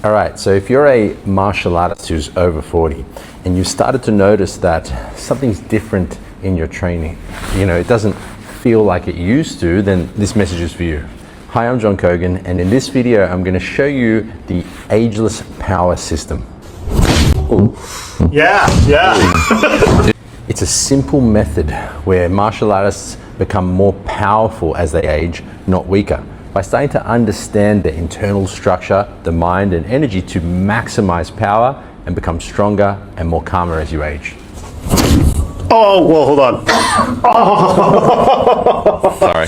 All right, so if you're a martial artist who's over 40 and you've started to notice that something's different in your training, it doesn't feel like it used to, then this message is for you. Hi, I'm John Kogan, and in this video, I'm going to show you the Ageless power system. Yeah. It's a simple method where martial artists become more powerful as they age, not weaker, by starting to understand the internal structure, the mind and energy to maximize power and become stronger and more calmer as you age. Oh, well, hold on. Oh. Sorry.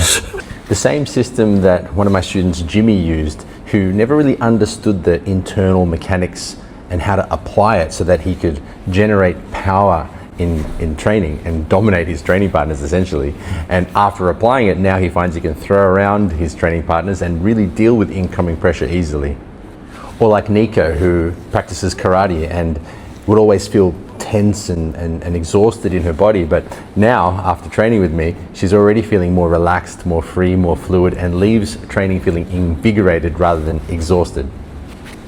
The same system that one of my students, Jimmy, used, who never really understood the internal mechanics and how to apply it so that he could generate power in training and dominate his training partners essentially. And after applying it, now he finds he can throw around his training partners and really deal with incoming pressure easily. Or like Nico, who practices karate and would always feel tense and exhausted in her body, but now after training with me, she's already feeling more relaxed, more free, more fluid, and leaves training feeling invigorated rather than exhausted.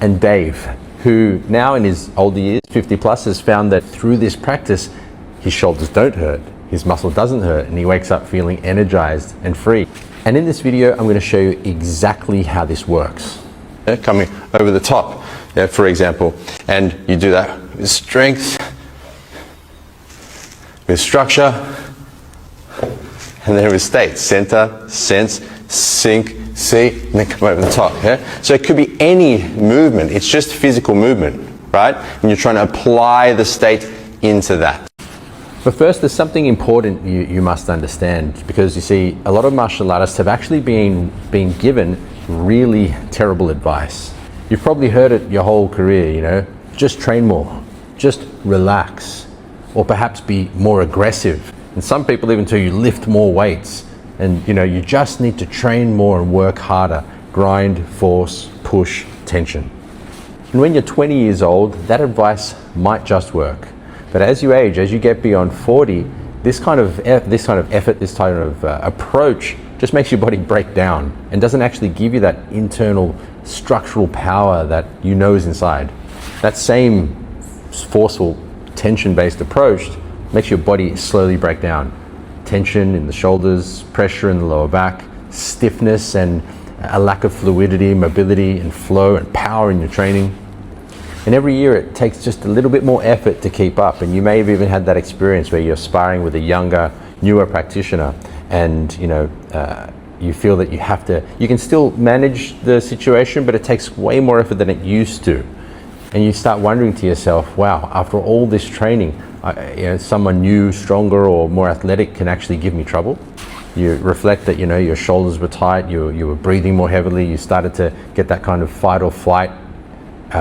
And Dave, who now in his older years, 50 plus, has found that through this practice, his shoulders don't hurt, his muscle doesn't hurt, and he wakes up feeling energized and free. And in this video, I'm going to show you exactly how this works. Coming over the top, for example, and you do that with strength, with structure, and then with state, center, sense, sink, see, and then come over the top. So it could be any movement, it's just physical movement, right? And you're trying to apply the state into that. But first, there's something important you must understand, because you see, a lot of martial artists have actually been given really terrible advice. You've probably heard it your whole career, just train more, just relax, or perhaps be more aggressive. And some people even tell you lift more weights, and you just need to train more and work harder, grind, force, push, tension. And when you're 20 years old, that advice might just work. But as you age, as you get beyond 40, this kind of effort, this kind of approach just makes your body break down and doesn't actually give you that internal structural power that is inside. That same forceful tension-based approach makes your body slowly break down. Tension in the shoulders, pressure in the lower back, stiffness and a lack of fluidity, mobility and flow and power in your training. And every year it takes just a little bit more effort to keep up, and you may have even had that experience where you're sparring with a younger, newer practitioner and you feel that you can still manage the situation, but it takes way more effort than it used to. And you start wondering to yourself, wow, after all this training, someone new, stronger or more athletic can actually give me trouble. You reflect that your shoulders were tight, you were breathing more heavily, you started to get that kind of fight or flight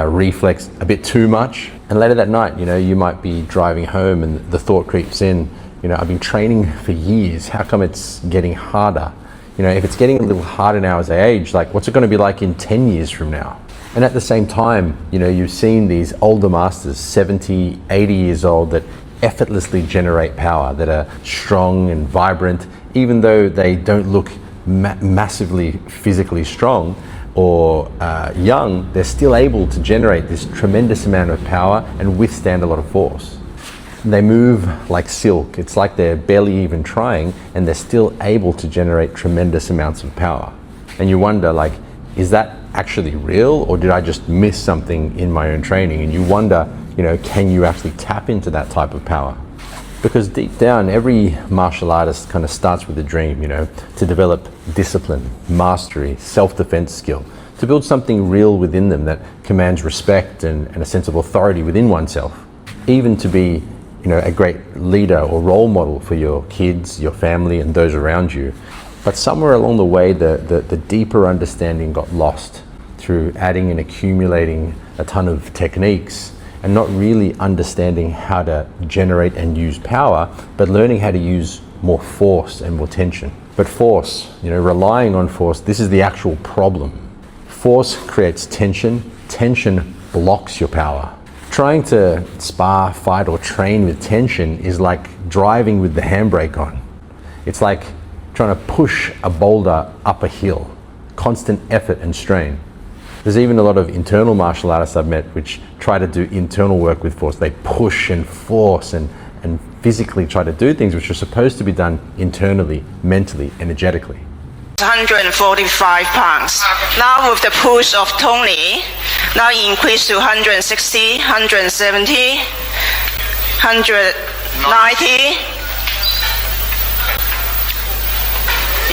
reflex a bit too much. And later that night, you might be driving home and the thought creeps in, I've been training for years, how come it's getting harder? If it's getting a little harder now as I age, what's it going to be like in 10 years from now? And at the same time, you've seen these older masters, 70, 80 years old, that effortlessly generate power, that are strong and vibrant, even though they don't look massively physically strong or young, they're still able to generate this tremendous amount of power and withstand a lot of force. They move like silk. It's like they're barely even trying, and they're still able to generate tremendous amounts of power. And you wonder, is that actually real, or did I just miss something in my own training? And you wonder, can you actually tap into that type of power? Because deep down, every martial artist kind of starts with a dream, to develop discipline, mastery, self-defense skill, to build something real within them that commands respect and a sense of authority within oneself, even to be a great leader or role model for your kids, your family, and those around you. But somewhere along the way, the deeper understanding got lost through adding and accumulating a ton of techniques and not really understanding how to generate and use power, but learning how to use more force and more tension. But force, relying on force, this is the actual problem. Force creates tension, tension blocks your power. Trying to spar, fight, or train with tension is like driving with the handbrake on. It's like trying to push a boulder up a hill, constant effort and strain. There's even a lot of internal martial artists I've met which try to do internal work with force. They push and force and physically try to do things which are supposed to be done internally, mentally, energetically. 145 pounds. Now with the push of Tony, now increase to 160, 170, 190.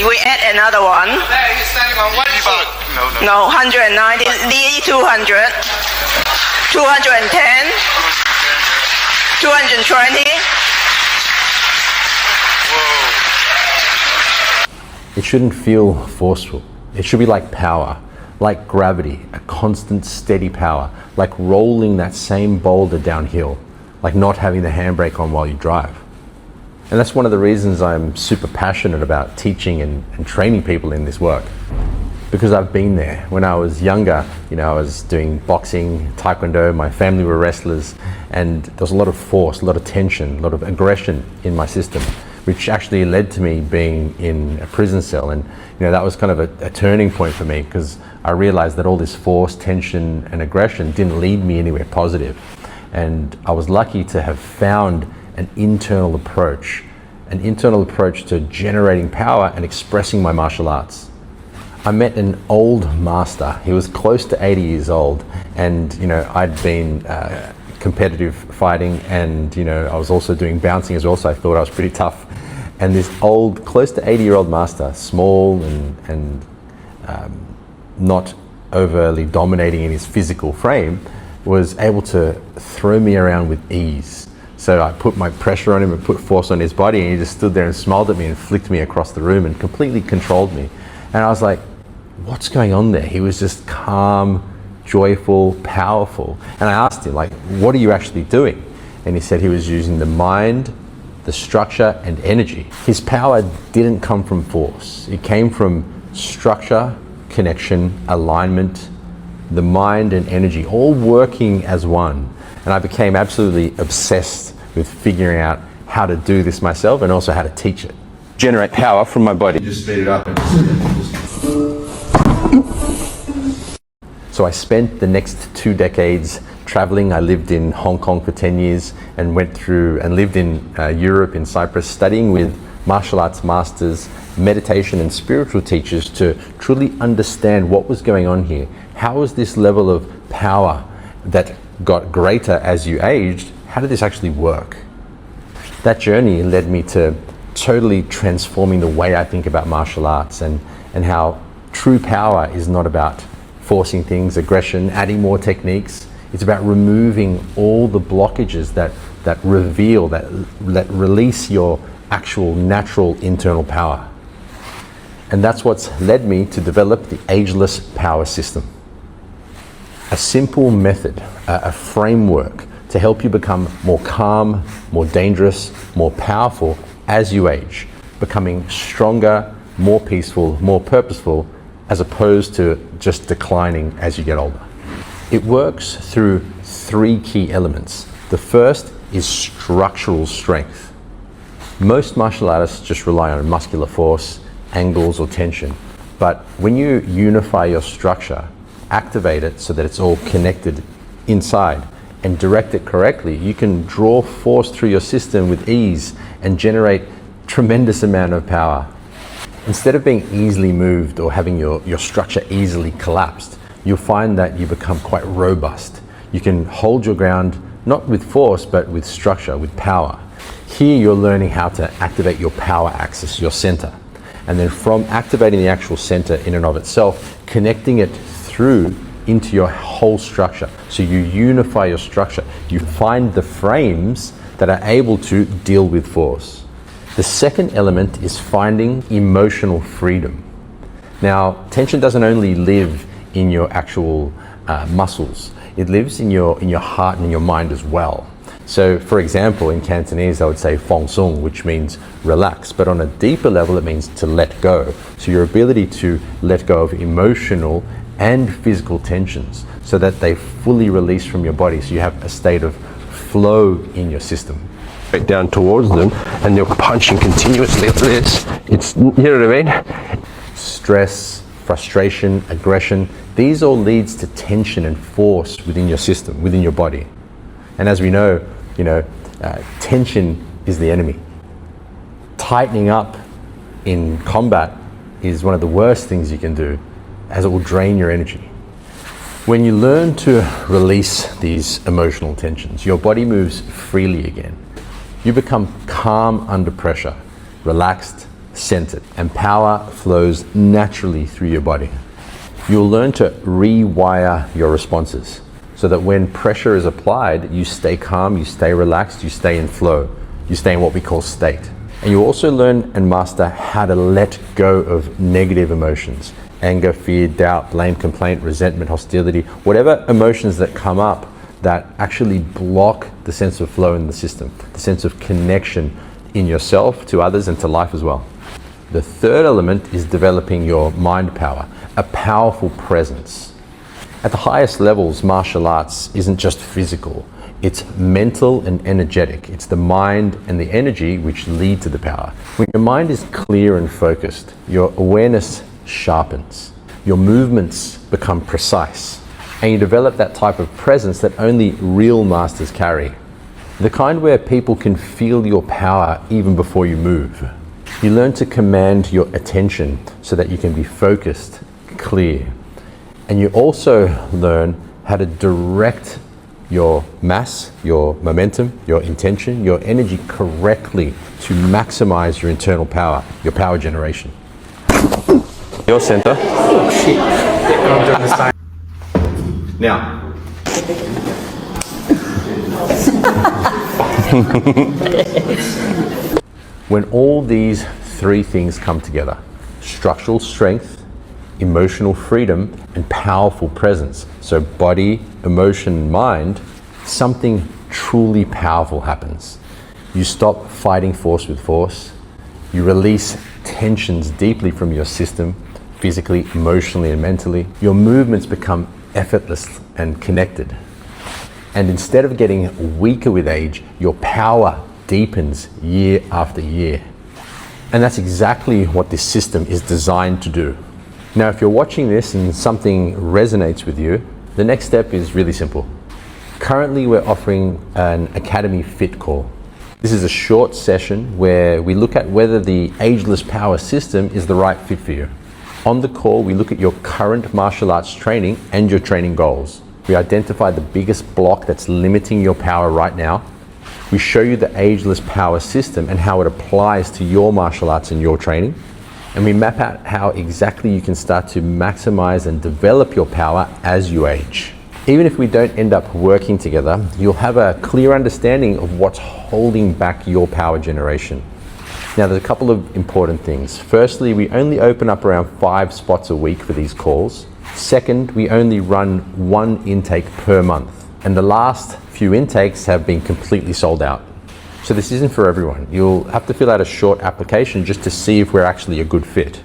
We add another one. He's standing on one foot. No, 190, nearly 200, 210, 220. It shouldn't feel forceful. It should be like power, like gravity, a constant steady power, like rolling that same boulder downhill, like not having the handbrake on while you drive. And that's one of the reasons I'm super passionate about teaching and training people in this work. Because I've been there. When I was younger, I was doing boxing, taekwondo, my family were wrestlers, and there was a lot of force, a lot of tension, a lot of aggression in my system, which actually led to me being in a prison cell. And that was kind of a turning point for me, because I realized that all this force, tension, and aggression didn't lead me anywhere positive. And I was lucky to have found an internal approach to generating power and expressing my martial arts. I met an old master. He was close to 80 years old, and I'd been competitive fighting, and I was also doing bouncing as well, so I thought I was pretty tough. And this old, close to 80-year-old master, small and not overly dominating in his physical frame, was able to throw me around with ease. So I put my pressure on him and put force on his body, and he just stood there and smiled at me and flicked me across the room and completely controlled me. And I was like, what's going on there? He was just calm, joyful, powerful. And I asked him, what are you actually doing? And he said he was using the mind, the structure, and energy. His power didn't come from force. It came from structure, connection, alignment, the mind and energy, all working as one. And I became absolutely obsessed with figuring out how to do this myself and also how to teach it. Generate power from my body. Just speed it up. So I spent the next 2 decades traveling. I lived in Hong Kong for 10 years and went through and lived in Europe, in Cyprus, studying with martial arts masters, meditation and spiritual teachers to truly understand what was going on here. How was this level of power that got greater as you aged? How did this actually work? That journey led me to totally transforming the way I think about martial arts, and how true power is not about forcing things, aggression, adding more techniques. It's about removing all the blockages that reveal, that release your actual natural internal power. And that's what's led me to develop the Ageless power system. A simple method, a framework to help you become more calm, more dangerous, more powerful as you age, becoming stronger, more peaceful, more purposeful, as opposed to just declining as you get older. It works through 3 key elements. The first is structural strength. Most martial artists just rely on muscular force, angles, or tension. But when you unify your structure, activate it so that it's all connected inside, and direct it correctly, you can draw force through your system with ease and generate tremendous amount of power. Instead of being easily moved or having your structure easily collapsed, you'll find that you become quite robust. You can hold your ground, not with force, but with structure, with power. Here you're learning how to activate your power axis, your center. And then from activating the actual center in and of itself, connecting it through into your whole structure. So you unify your structure. You find the frames that are able to deal with force. The second element is finding emotional freedom. Now, tension doesn't only live in your actual muscles. It lives in your heart and in your mind as well. So, for example, in Cantonese, I would say "fong sung," which means relax. But on a deeper level, it means to let go. So your ability to let go of emotional and physical tensions so that they fully release from your body. So you have a state of flow in your system. Right down towards them, and they're punching continuously like this. You know what I mean? Stress, frustration, aggression. These all leads to tension and force within your system, within your body. And as we know, tension is the enemy. Tightening up in combat is one of the worst things you can do, as it will drain your energy. When you learn to release these emotional tensions, your body moves freely again. You become calm under pressure, relaxed, centered, and power flows naturally through your body. You'll learn to rewire your responses so that when pressure is applied, you stay calm, you stay relaxed, you stay in flow, you stay in what we call state. And you also learn and master how to let go of negative emotions. Anger, fear, doubt, blame, complaint, resentment, hostility, whatever emotions that come up that actually block the sense of flow in the system, the sense of connection in yourself, to others, and to life as well. The third element is developing your mind power, a powerful presence. At the highest levels, martial arts isn't just physical, it's mental and energetic. It's the mind and the energy which lead to the power. When your mind is clear and focused, your awareness sharpens, your movements become precise, and you develop that type of presence that only real masters carry. The kind where people can feel your power even before you move. You learn to command your attention so that you can be focused, clear. And you also learn how to direct your mass, your momentum, your intention, your energy correctly to maximize your internal power, your power generation. Your center. Now, when all these three things come together, structural strength, emotional freedom, and powerful presence, so body, emotion, mind, something truly powerful happens. You stop fighting force with force. You release tensions deeply from your system, physically, emotionally, and mentally. Your movements become effortless and connected. And instead of getting weaker with age, your power deepens year after year. And that's exactly what this system is designed to do. Now, if you're watching this and something resonates with you, the next step is really simple. Currently, we're offering an Academy Fit call. This is a short session where we look at whether the Ageless Power system is the right fit for you. On the call, we look at your current martial arts training and your training goals. We identify the biggest block that's limiting your power right now. We show you the Ageless Power system and how it applies to your martial arts and your training. And we map out how exactly you can start to maximize and develop your power as you age. Even if we don't end up working together, you'll have a clear understanding of what's holding back your power generation. Now, there's a couple of important things. Firstly, we only open up around 5 spots a week for these calls. Second, we only run 1 intake per month. And the last few intakes have been completely sold out. So this isn't for everyone. You'll have to fill out a short application just to see if we're actually a good fit.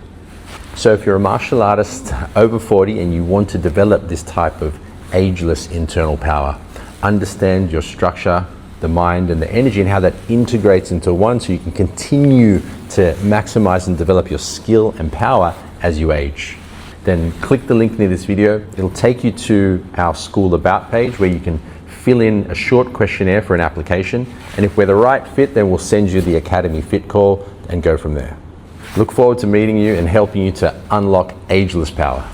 So if you're a martial artist over 40 and you want to develop this type of ageless internal power, understand your structure, the mind and the energy, and how that integrates into one so you can continue to maximize and develop your skill and power as you age, then click the link near this video. It'll take you to our School About page where you can fill in a short questionnaire for an application, and if we're the right fit, then we'll send you the Academy Fit call and go from there. Look forward to meeting you and helping you to unlock ageless power.